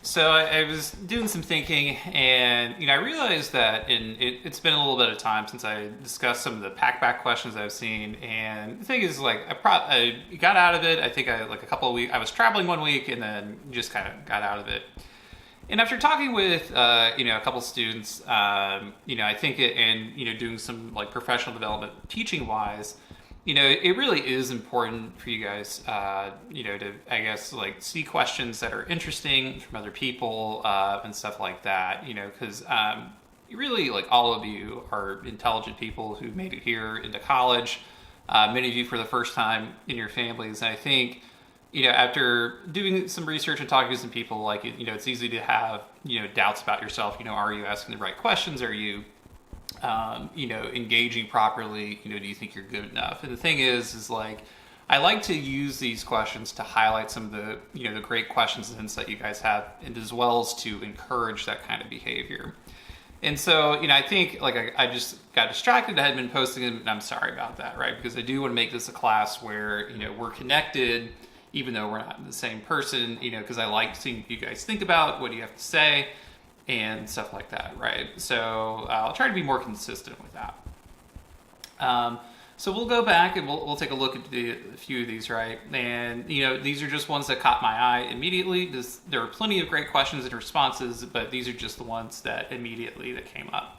So I was doing some thinking, and I realized that it's been a little bit of time since I discussed some of the packback questions I've seen. And the thing is, like, I got out of it. I think I like a couple of weeks. I was traveling one week, and then just kind of got out of it. And after talking with a couple students, I think doing some like professional development teaching wise, it really is important for you guys, to, I guess, like see questions that are interesting from other people and stuff like that, because really, like, all of you are intelligent people who made it here into college, many of you for the first time in your families. And I think, after doing some research and talking to some people, like, it's easy to have, doubts about yourself. Are you asking the right questions? Are you engaging properly? Do you think you're good enough? And the thing is like, I like to use these questions to highlight some of the, the great questions and insight you guys have, and as well as to encourage that kind of behavior. And so, I think, like, I just got distracted. I had been posting them, and I'm sorry about that, right? Because I do want to make this a class where, we're connected, even though we're not the same person, because I like seeing what you guys think about, what do you have to say, and stuff like that, right? So I'll try to be more consistent with that. So we'll go back and we'll take a look at a few of these, right? And, these are just ones that caught my eye immediately. There are plenty of great questions and responses, but these are just the ones that came up.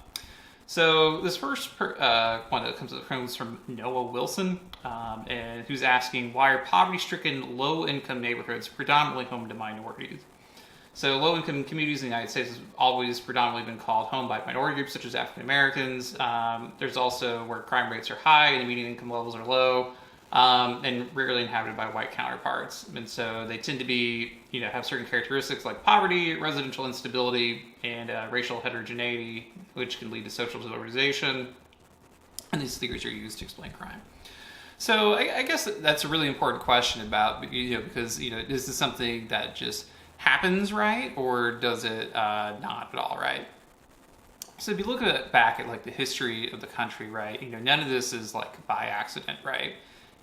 So this first one that comes from Noah Wilson, and who's asking, why are poverty-stricken, low-income neighborhoods predominantly home to minorities? So low-income communities in the United States have always predominantly been called home by minority groups such as African Americans. There's also where crime rates are high and median income levels are low, and rarely inhabited by white counterparts. And so they tend to be, have certain characteristics like poverty, residential instability, and racial heterogeneity, which can lead to social disorganization. And these theories are used to explain crime. So I guess that's a really important question about, because, is this something that just happens, right? Or does it not at all, right? So if you look back at like the history of the country, right, none of this is like by accident, right?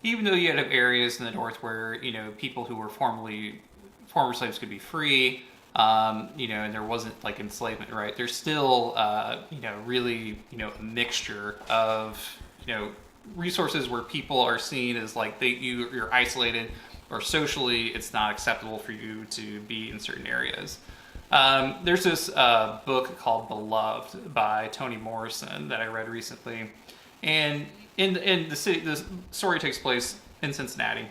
Even though you had areas in the North where, people who were former slaves could be free, and there wasn't like enslavement, right? There's still, really, a mixture of, resources where people are seen as like you're isolated, or socially it's not acceptable for you to be in certain areas. There's this book called Beloved by Toni Morrison that I read recently. And in the city, the story takes place in Cincinnati,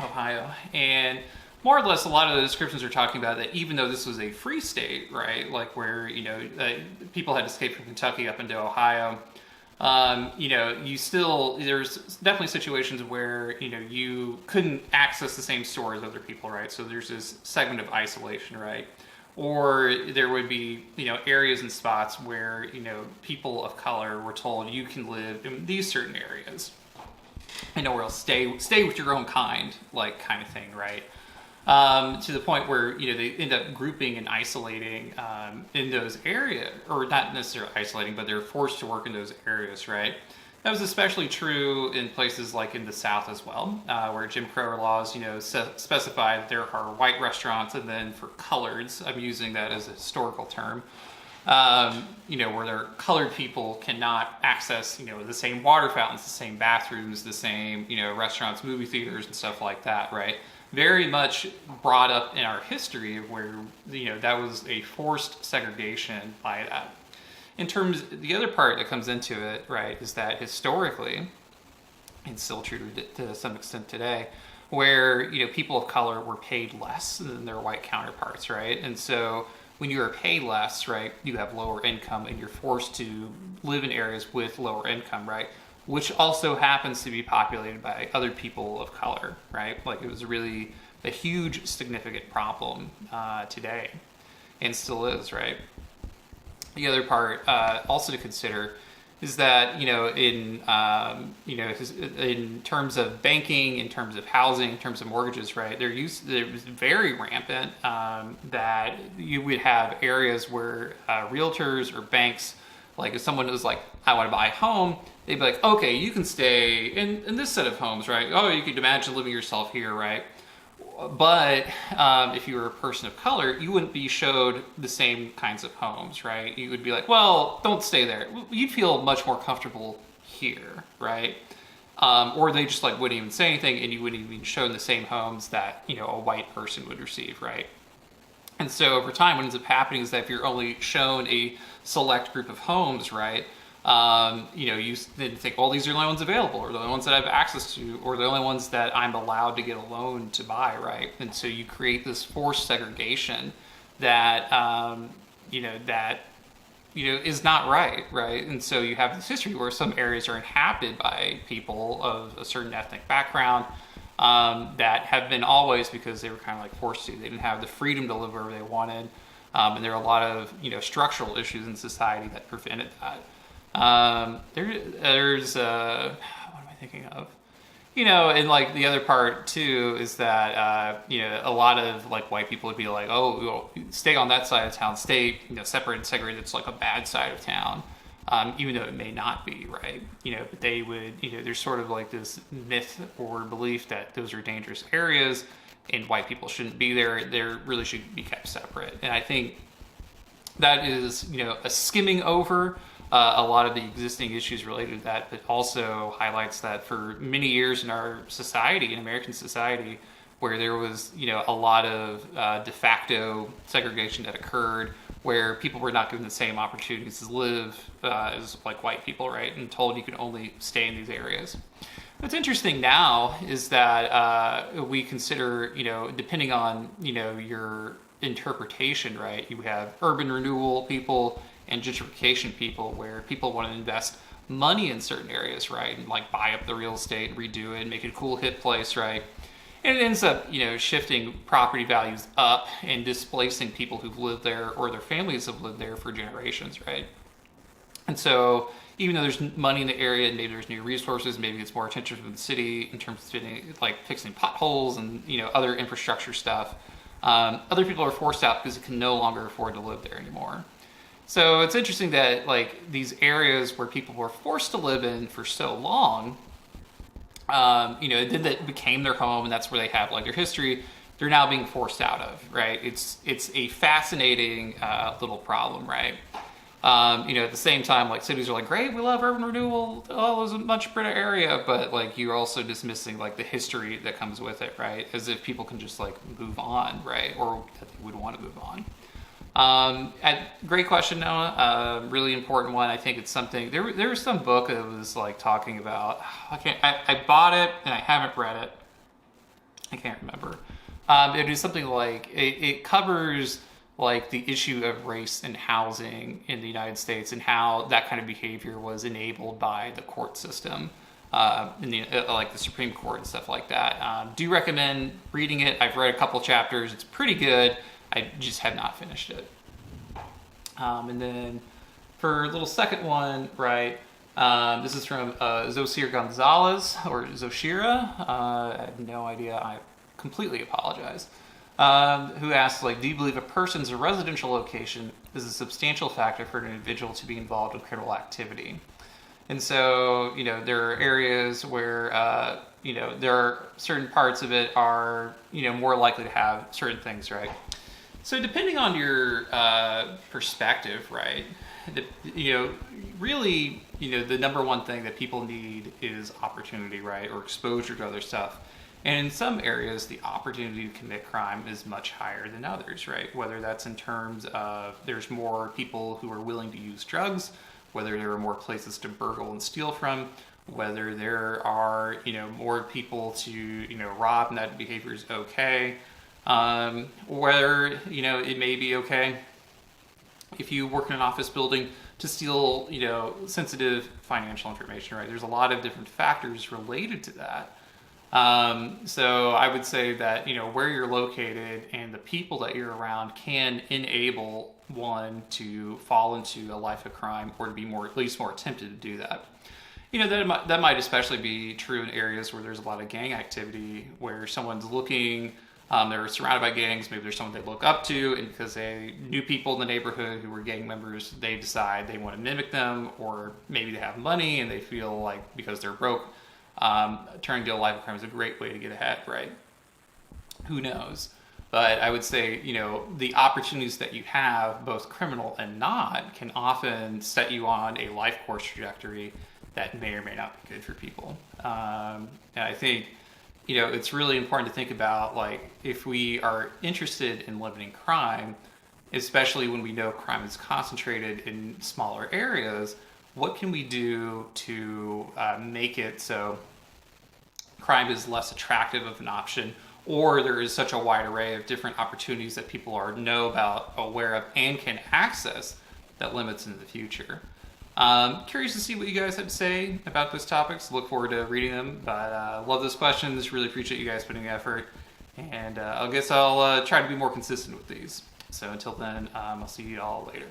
Ohio. And more or less, a lot of the descriptions are talking about that even though this was a free state, right, like where, people had escaped from Kentucky up into Ohio, you still, there's definitely situations where, you couldn't access the same store as other people, right? So there's this segment of isolation, right? Or there would be, areas and spots where, people of color were told you can live in these certain areas. Or else stay with your own kind, like kind of thing, right? To the point where, they end up grouping and isolating in those areas, or not necessarily isolating, but they're forced to work in those areas, right? That was especially true in places like in the South as well, where Jim Crow laws, specify that there are white restaurants, and then for coloreds, I'm using that as a historical term, where their colored people cannot access, the same water fountains, the same bathrooms, the same, restaurants, movie theaters, and stuff like that, right? Very much brought up in our history of where, that was a forced segregation by that. In terms, the other part that comes into it, right, is that historically, and still true to some extent today, where, people of color were paid less than their white counterparts, right? And so when you are paid less, right, you have lower income and you're forced to live in areas with lower income, right? Which also happens to be populated by other people of color, right? Like, it was really a huge, significant problem today, and still is, right? The other part also to consider is that, in terms of banking, in terms of housing, in terms of mortgages, right? There was very rampant that you would have areas where realtors or banks, like if someone was like, I want to buy a home, they'd be like, okay, you can stay in this set of homes, right? Oh, you could imagine living yourself here, right? But if you were a person of color, you wouldn't be showed the same kinds of homes, right? You would be like, well, don't stay there. You'd feel much more comfortable here, right? Or they just like wouldn't even say anything, and you wouldn't even be shown the same homes that a white person would receive, right? And so over time, what ends up happening is that if you're only shown a select group of homes, right, you then think, well, these are the only ones available, or the only ones that I have access to, or the only ones that I'm allowed to get a loan to buy, right? And so you create this forced segregation that, is not right, right? And so you have this history where some areas are inhabited by people of a certain ethnic background, that have been always because they were kind of like forced to. They didn't have the freedom to live wherever they wanted, and there are a lot of structural issues in society that prevented that. There's what am I thinking of? And like the other part too is that a lot of like white people would be like, oh, stay on that side of town, stay separate and segregated. It's like a bad side of town. Even though it may not be, right? But they would, there's sort of like this myth or belief that those are dangerous areas and white people shouldn't be there. They really should be kept separate. And I think that is, a skimming over a lot of the existing issues related to that, but also highlights that for many years in our society, in American society, where there was, a lot of de facto segregation that occurred, where people were not given the same opportunities to live as like white people, right? And told you could only stay in these areas. What's interesting now is that we consider, depending on, your interpretation, right? You have urban renewal people and gentrification people, where people want to invest money in certain areas, right? And like buy up the real estate, redo it, make it a cool hip place, right? And it ends up, shifting property values up and displacing people who've lived there or their families have lived there for generations, right? And so even though there's money in the area and maybe there's new resources, maybe it's more attention from the city in terms of fixing potholes and, other infrastructure stuff, other people are forced out because they can no longer afford to live there anymore. So it's interesting that like these areas where people were forced to live in for so long, then that became their home, and that's where they have like their history. They're now being forced out of, right? It's a fascinating little problem, right? At the same time, like cities are like, great, we love urban renewal. Oh, it's a much better area, but like you're also dismissing like the history that comes with it, right? As if people can just like move on, right? Or that they would want to move on. Great question, Noah. Really important one. I think it's something. There was some book that was like talking about. I bought it and I haven't read it. I can't remember. It is something like it covers like the issue of race and housing in the United States and how that kind of behavior was enabled by the court system, in the like the Supreme Court and stuff like that. Do recommend reading it. I've read a couple chapters. It's pretty good. I just have not finished it. And then for a little second one, right, this is from Zoshira Gonzalez, or Zoshira. I have no idea. I completely apologize. Who asks, like, do you believe a person's residential location is a substantial factor for an individual to be involved in criminal activity? And so, there are areas where, there are certain parts of it are, more likely to have certain things, right? So depending on your perspective, right, really, the number one thing that people need is opportunity, right, or exposure to other stuff. And in some areas, the opportunity to commit crime is much higher than others, right? Whether that's in terms of there's more people who are willing to use drugs, whether there are more places to burgle and steal from, whether there are, more people to, rob and that behavior is okay. Whether, it may be okay if you work in an office building to steal, sensitive financial information, right? There's a lot of different factors related to that. So I would say that, where you're located and the people that you're around can enable one to fall into a life of crime or to be at least more tempted to do that. That might especially be true in areas where there's a lot of gang activity, where someone's looking, they're surrounded by gangs, maybe there's someone they look up to, and because they knew people in the neighborhood who were gang members, they decide they want to mimic them, or maybe they have money and they feel like because they're broke, turning to a life of crime is a great way to get ahead, right? Who knows? But I would say, the opportunities that you have, both criminal and not, can often set you on a life course trajectory that may or may not be good for people. And I think, it's really important to think about, like, if we are interested in limiting crime, especially when we know crime is concentrated in smaller areas, what can we do to make it so crime is less attractive of an option, or there is such a wide array of different opportunities that people know about, aware of, and can access that limits in the future. Curious to see what you guys have to say about those topics. Look forward to reading them. But love those questions. Really appreciate you guys putting the effort. And I guess I'll try to be more consistent with these. So until then, I'll see you all later.